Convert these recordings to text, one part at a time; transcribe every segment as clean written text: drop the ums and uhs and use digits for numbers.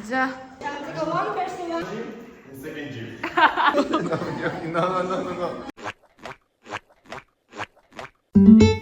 За. No.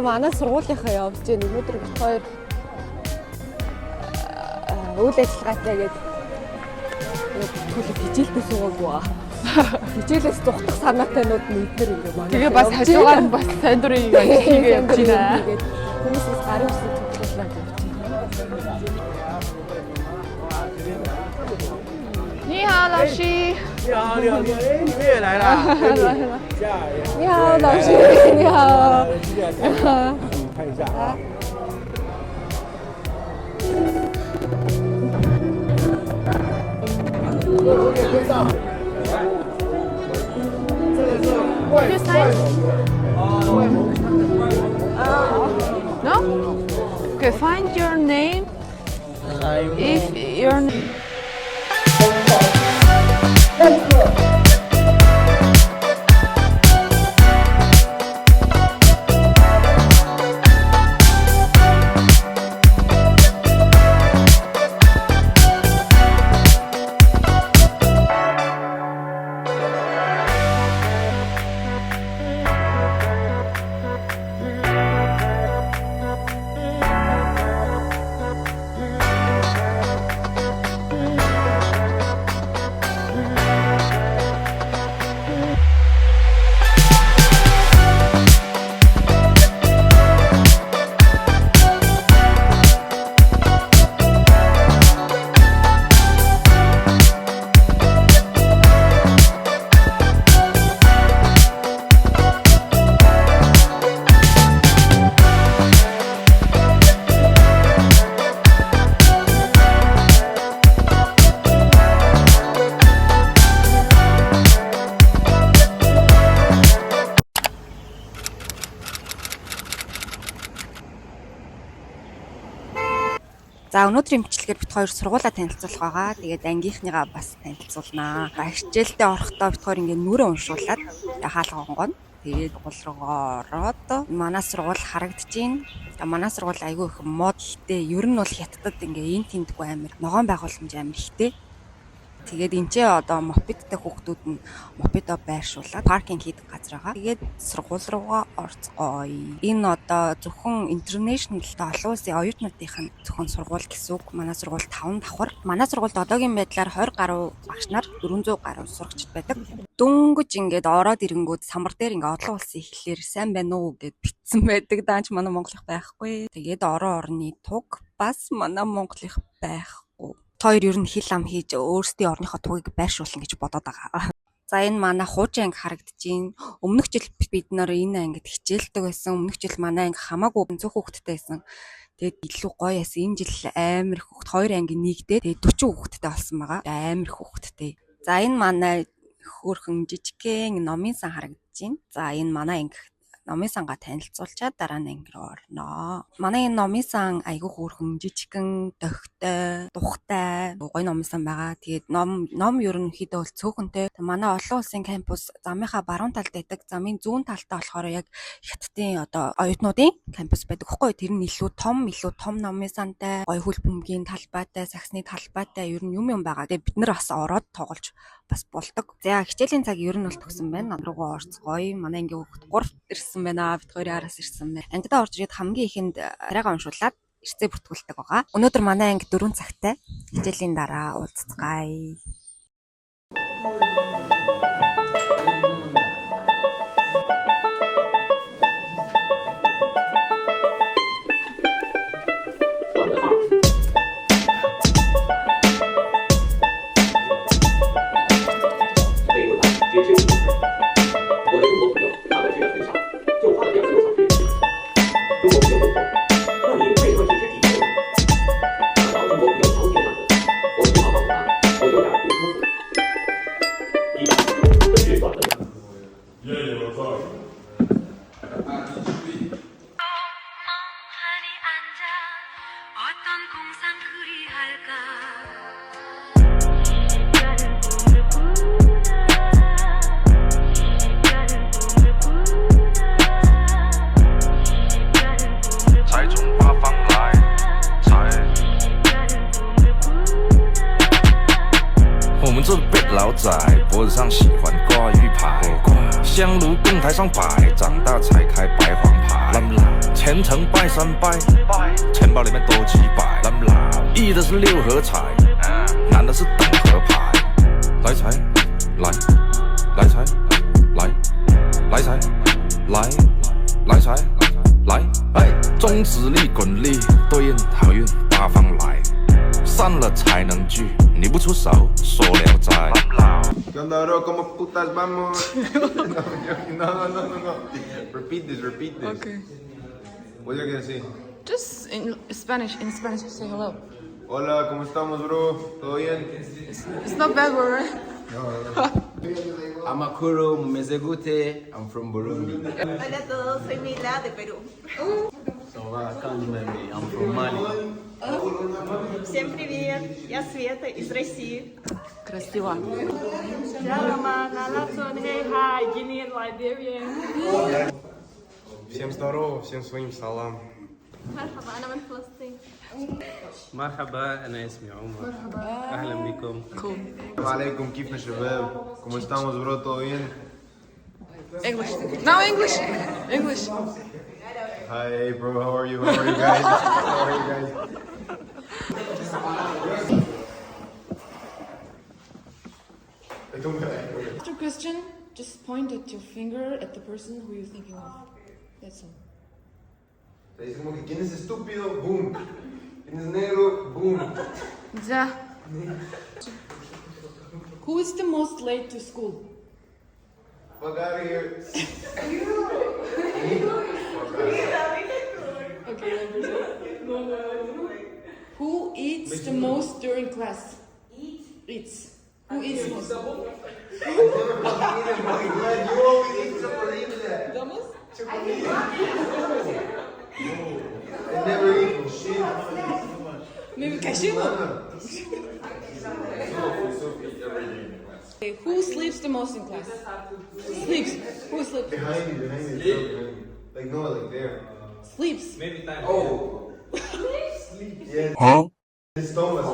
Манай сургуулийнхаа явж гэн өнөөдөр бид хоёр үйл ажиллагаатай гээд төлөв хичээлдээ суугаагүй байгаа. Хичээлээс духах санаатайнууд нь эдгээр ингээ манай. Тэгээ бас хажуугаар нь бас сайн дурын хийгээ явж байна. Хүмүүсээс гарын үсэг тоглуулаад явж байна. 你好，老师。你好，你好，你也来了。你好，老师，你好。看一下啊。我给推上。这个是外No? Okay, find your name. If your name. За өнөөдрийн бичлэгээр бит хоёр сургуулаа танилцуулах байгаа. Тэгээд ангийнхныгаа бас танилцуулнаа. Хичээлдээ орохдоо бит хоёр ингээд нүрээ уншуулад хаалга онгоно. Тэгээд сургууль руу ороод манай сургууль харагдчихээн. Манай сургууль айгүй их мод ихтэй. Ер нь бол хятадд ингээ эн тэмдэггүй амир ногоон байгууламж амир ихтэй. Тэгээд энэ ч одоо мопедтай хүүхдүүд нь мопедо байршуулаад паркинг хийдэг газар байгаа. Тэгээд сургууль руугаа орцгоё. Энэ одоо зөвхөн international олон улсын оюутнуудын зөвхөн сургууль гэсэн үг. Манай сургууль 5 давхар. Манай сургуульд одоогийн байдлаар 20 гаруй багш нар 400 гаруй сурагчид байдаг. Дөнгөж ингээд ороод ирэнгүүд самбар дээр ингээд олон улсын ихлээр сайн байна уу гэд битсэн байдаг. Даанч манай монголих байхгүй. Тэгээд орны туг бас манай монголих байхгүй. Хоёр ер нь хил ам хийж өөрсдийн орныхоо тугийг байршуулна гэж бодоод байгаа. За энэ манай хуучин анги харагдчихээн. Өмнөх жил бид нар энэ ангид хичээлдэг байсан. Өмнөх жил манай анги хамаагүй зөв хүүхэдтэй байсан. Тэгээд илүү гоё яасан. Энэ жил амар их хүүхэд хоёр анги нэгдээ. Тэгээд 40 хүүхэдтэй болсон байгаа. Амар их хүүхэдтэй. За энэ манай хөөрхөн жижигхэн номын сан харагдчихээн. За энэ манай анги номын сангаа танилцуулчаад дараа нь анги руу орноо. Манай энэ номын сан айгүй хөөрхөн жижигхэн дохтой, тухтай, гоё номын сан байгаа. Тэгээд ном ерөнхийдөө бол цөөхөнтэй. Манай олон улсын кампус замынхаа баруун талд байдаг. Замын зүүн талдаа болохоор яг хятадын одоо оюутнуудын кампус байдаг. Тэгэхгүй тэр нь илүү том номын сантай, гоё хөл бөмбөгийн талбайтай, саксны талбайтай ер нь юм байгаа. Тэгээд бид нар бас ороод тоглож бас болдог. За хичээлийн цаг ер нь бол төгсөн байна. Руугаа орцгоё. Манай ангийн хүүхэд 3 ирсэн байна. Бид хоёрын араас ирсэн байна. Ангидаа орж ирээд хамгийн ихэнд тариагаа уншуулад эрсээ бүртгүүлдэг байгаа. Өнөөдөр манай анги 4 цагтай. Хичээлийн дараа уулзцгаая. 们这辈老仔脖子上喜欢挂玉牌，香炉供台上摆，长大才开白黄牌。前程拜三拜，钱包里面多几百。一的是六合彩，男的是等合牌。来财，来，来财，来，来财，来，来财，来，哎，中指力滚力，对应好运八方来。散了才能聚，你不出手，说聊斋。 ¿Qué onda, bro? ¿Cómo putas vamos? No. Repeat this. Okay. What are you gonna say? Just in Spanish, say hello. Hola, ¿cómo estamos, bro? ¿Todo bien? It's not bad word, right? I'm Akuro Mezegute. I'm from Burundi. Hola a todos, soy Mila de Perú. I'm from Mali. Всем привет, я Света из России. Красиво. Всем здорово, всем своим салам. مرحبا أنا من فلسطين. مرحبا أنا اسمي عمر أهلا بكم Alaikum, كيف شباب? ¿Cómo estamos, bro? ¿Todo bien? English. No, English. English. Hi, bro. How are you? How are you guys? After question, just point at your finger at the person who you're thinking of. That's all. Te dice como que quién es estúpido, boom. ¿Quién es negro, boom. Yeah. Who is the most late to school? Fuck out of here. Okay, who eats the most during class? Eats. Who eats most? You always eat chocolate. Thomas? I never eat shit. Maybe cashew? Okay, who sleeps the most in class? Sleeps. Who sleeps? Behind you. Like, no, like there. Sleeps. Oh. Yeah. Huh? It's Thomas.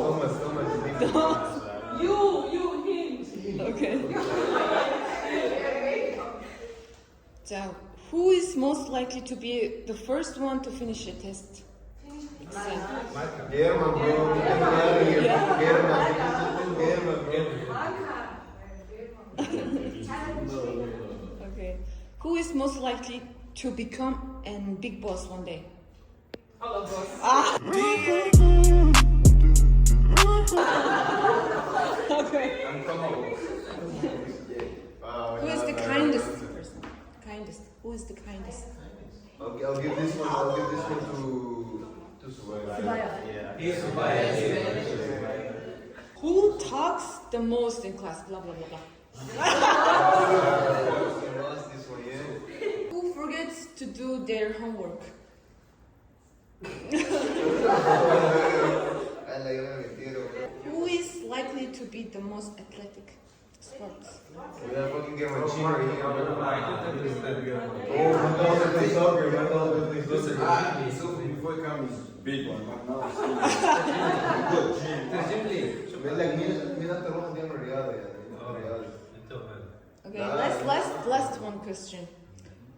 Okay. So, who is most likely to be the first one to finish a test? Exam. Get him, bro. Get him out of here. Get him, bro. Okay. Who is most likely to become a big boss one day? Hello, boss. Okay. Who is the kindest person? Kindest. Who is the kindest? I'll give this one to Subaya. Who talks the most in class? Blah blah blah blah. This one, yeah. Who forgets to do their homework? Who is likely to be the most athletic? Sports. We gotta fucking get my chin right here. Oh, my dog play soccer. Before it comes, big one. Okay, last one question.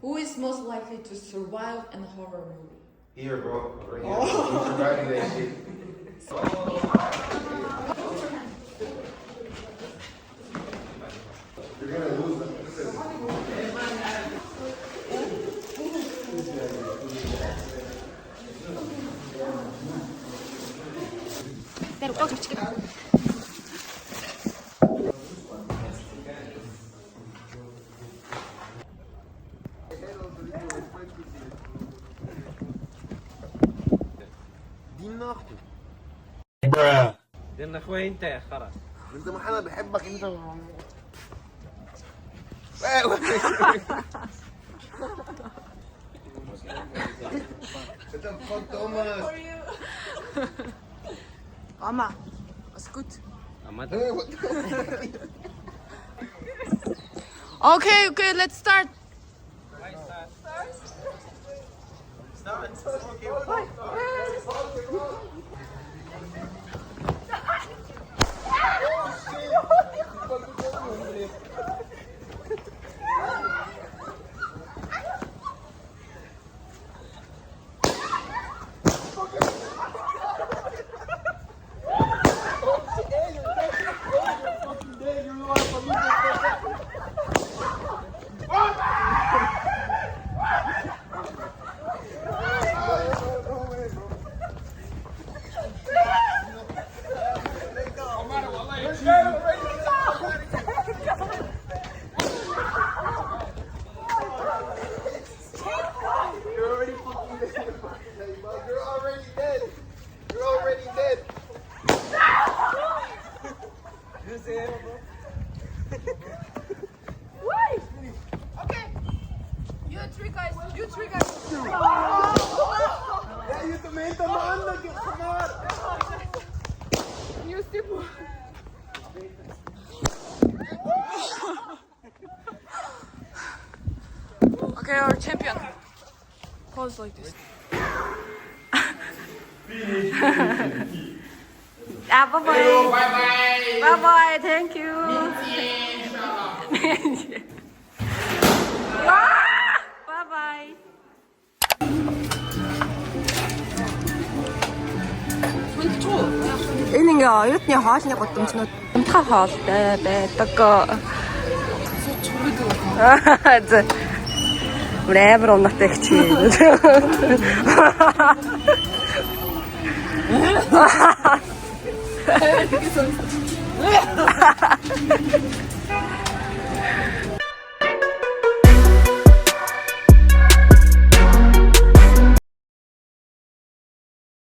Who is most likely to survive in a horror movie? Here, bro. Right here. You're surviving that shit. You're gonna lose them. لأن أخوي أنت يا خرا انت محمد بحبك انت Mama, was gut. Okay, let's start. Okay, our champion. Pose like this. Bye bye. Bye bye. Thank you. Bye bye. Энэ ингээ оюутны хоолны гудамжнууд унтхай хоолтой байдаг. Амар унаатай их чи.